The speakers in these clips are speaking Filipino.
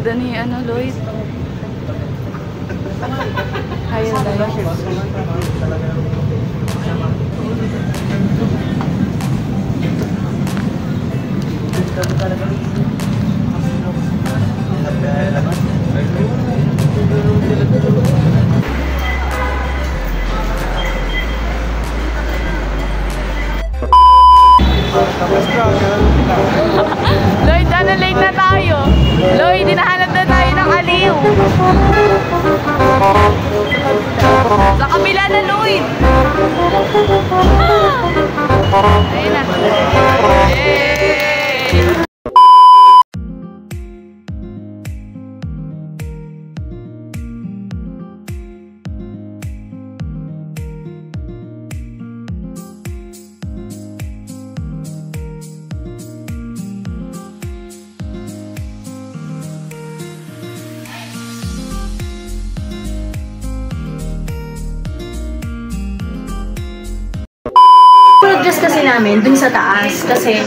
ganda ni ano, Lloyd. Highlight. Lloyd, ano, late na tayo. Lloyd, hinahanap na tayo ng aliw. Sa kabila na, Lloyd. Ayun na. Yay! Broadcast kasi namin dun sa taas kasi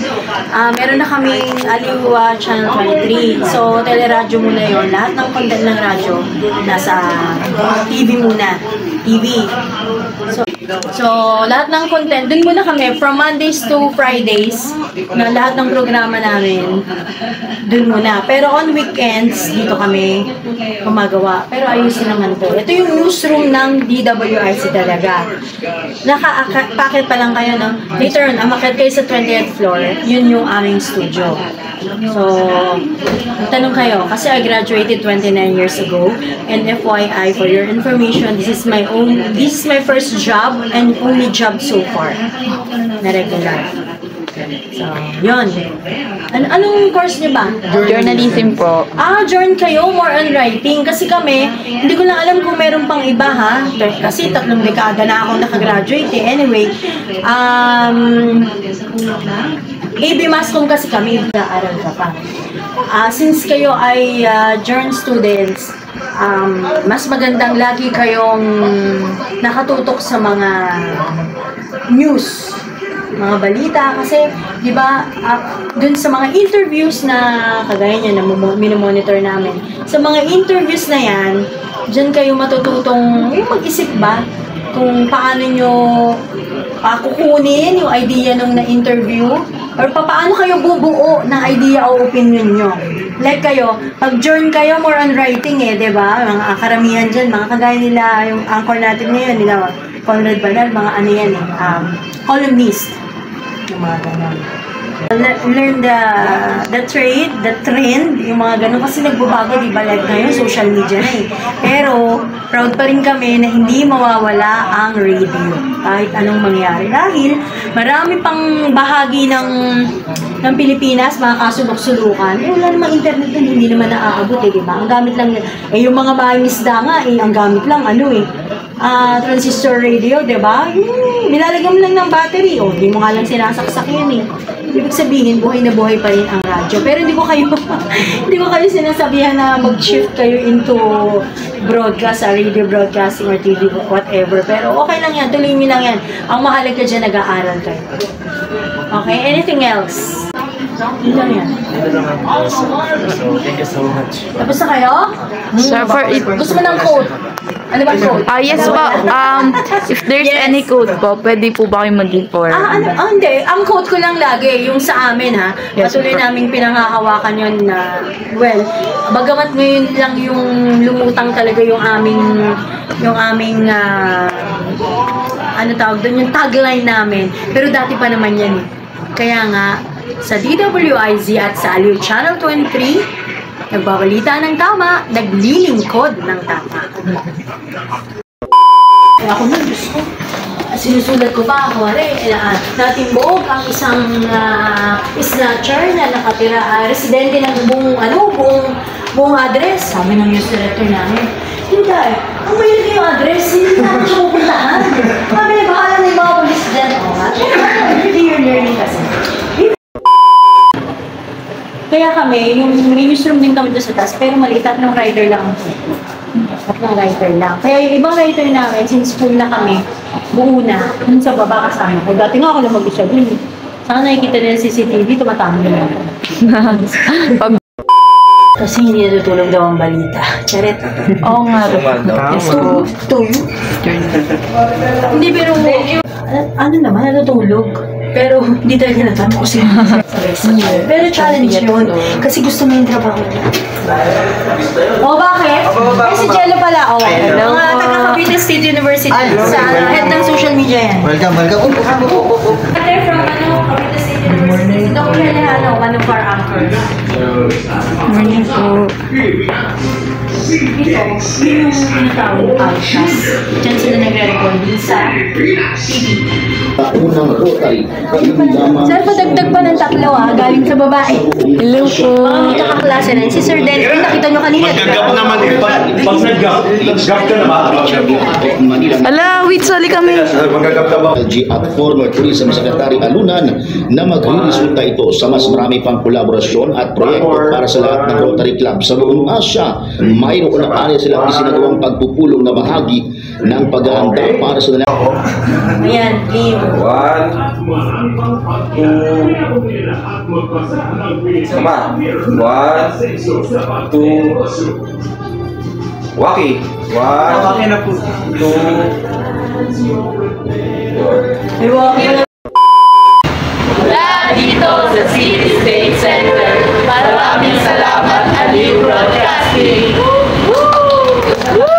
meron na kaming Aliw Channel 23. So, teleradyo muna yon. Lahat ng content ng radyo nasa TV muna. TV. So, lahat ng content, dun muna kami from Mondays to Fridays na lahat ng programa namin dun muna. Pero on weekends, dito kami gumagawa. Pero ayusin naman to. Ito yung newsroom ng DWIC talaga. Naka-packet pa lang kayo, no? Later on, umakyat kayo sa 20th floor. Yun yung aming studio. So, tanong kayo, kasi I graduated 29 years ago, and FYI, for your information, this is my first job and only job so far na regular. So, yun. Anong course niyo ba? Journalism po. Join kayo, more on writing. Kasi kami, hindi ko lang alam kung meron pang iba, ha? Kasi 3 dekada na akong nakagraduate, eh. Anyway, AB Mascom kasi kami, nag-aaral ka pa. Since kayo ay journal students, mas magandang lagi kayong nakatutok sa mga news, mga balita, kasi di ba dun sa mga interviews na kagaya niya na minomonitor namin, sa mga interviews na yan, dyan kayo matututong mag-isip ba kung paano nyo kukunin yung idea nung na-interview, or paano kayo bubuo ng idea o opinion nyo. Like kayo, pag-join kayo, more on writing, eh, diba? Mga karamihan dyan, mga kagaya nila, yung anchor natin ngayon, nila Conrad Banal, mga ano yan, columnist. Yung mga ganun. Learn the trade, the trend, yung mga ganun. Kasi nagbabago, di ba? Like ngayon, social media na, eh. Pero, proud pa rin kami na hindi mawawala ang radio. Kahit anong mangyari. Dahil, marami pang bahagi ng Pilipinas, mga kasulok-sulukan. Wala namang internet nun, hindi naman naaabot, eh, di ba? Ang gamit lang, yung mga bahay isda nga, ang gamit lang, transistor radio, di ba? Nilalagyan mo lang ng battery, hindi mo nga lang sinasaksak yun, eh. Ibig sabihin, buhay na buhay pa rin ang radyo. Pero hindi ko kayo sinasabihan na mag-shift kayo into broadcast, radio broadcasting or TV, whatever. Pero okay lang yan, tuloy nyo lang yan. Ang mahalaga dyan, nag-aaral kayo. Okay, anything else? Yun lang yan. So, thank you so much. Tapos na kayo? Sir, for it. Gusto mo ng code? Ano ba code? Yes po. If there's any code po, pwede po ba kayo mag-give for? Hindi. Ang code ko lang lagi, yung sa amin, ha? Patuloy naming pinanghahawakan yun na, well, bagamat ngayon lang yung lumutang talaga yung aming ano tawag doon, yung tagline namin. Pero dati pa naman yan, eh. Kaya nga, sa DWIZ at sa Aliw Channel 23, nagbabalita ng tama, naglilingkod ng tama. Kaya ako na, Diyos ko. Sinusulat ko pa ako, natimbog ang isang snatcher na nakatira, residente ng buong address. Sabi ng news director namin, hindi, ang mahilig yung address, hindi natin siya pupuntahan. Sabi na, baka lang yung mga polis dyan. Hindi yung learning kasi. Kaya kami, yung newsroom din kami doon sa taas, pero maliit, tatlong rider lang. Tatlong rider lang. Kaya yung ibang rider namin, since full na kami, buo na, dun sa baba kasama ko. Dati nga ako lang mag-isa dun. Saka nakikita nila CCTV, tumatama nila. Kasi hindi natutulog daw ang balita. Charet. Oo nga. Tuyo? Hindi, pero ano naman, natutulog. Pero hindi talaga natanong ko sino. Pero challenge yun. Kasi gusto mo yung trabaho niya. Bakit? Si Jello pala. Mga taga-Cavite State University. Sa head ng social media yan. Welcome. They're from Cavite State University. Dr. Lehano, one of our anchors. Morning po. Ito, yun yung tinatawag podcast. Diyan sila nagre-recording sa TV. Unang Rotary, Sir, padagdag pa ng 3 galing sa babae. Hello po. Mga magkakaklase rin. Si Sir Den, nakita nyo kanina. Magagap naman eh. Pag nag-gap ka na ba? Ala, wait, sali kami. Magagap ka ba? LG at former Tourism Secretary Alunan na magre-resulta ito sa mas marami pang kolaborasyon at proyekto para sa lahat ng Rotary Club sa buong Asia. Mayroon na kanya silang isinagawang pagpupulong na bahagi ng paghahanda para sa Ayan, game. 1, 2, sama. 1, 2, Waki. 1, 2, Dito sa City State Center. Maraming salamat, Aliw Broadcasting. Woo!